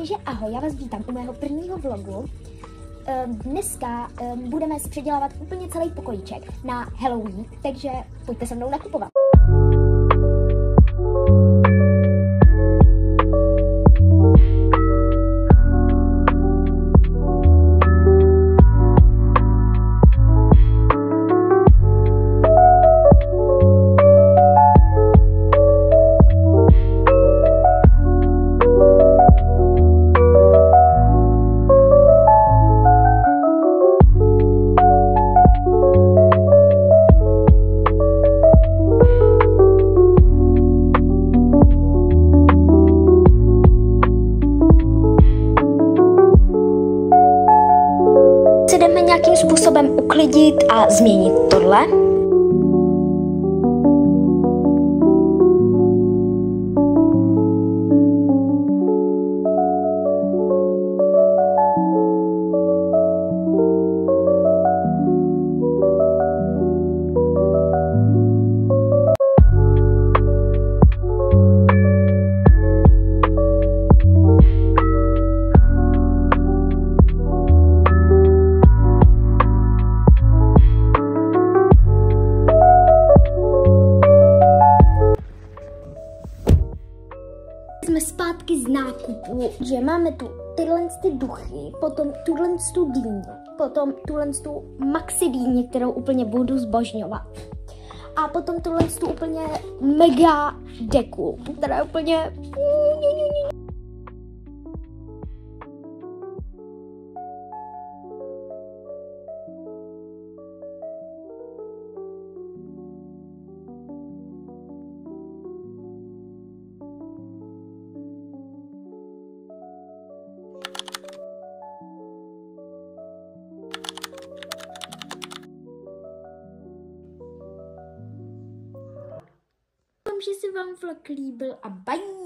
Takže ahoj, já vás vítám u mého prvního vlogu. Dneska budeme předělávat úplně celý pokojíček na Halloween, takže pojďte se mnou nakupovat. Jdeme nějakým způsobem uklidit a změnit tohle. Jsme zpátky z nákupu, že máme tu tyhle duchy, potom tuhle dýňu, potom tuhle maxi dýni, kterou úplně budu zbožňovat. A potom tuhle úplně mega deku, která je úplně... Doufám, že se vám vlog líbil a bye!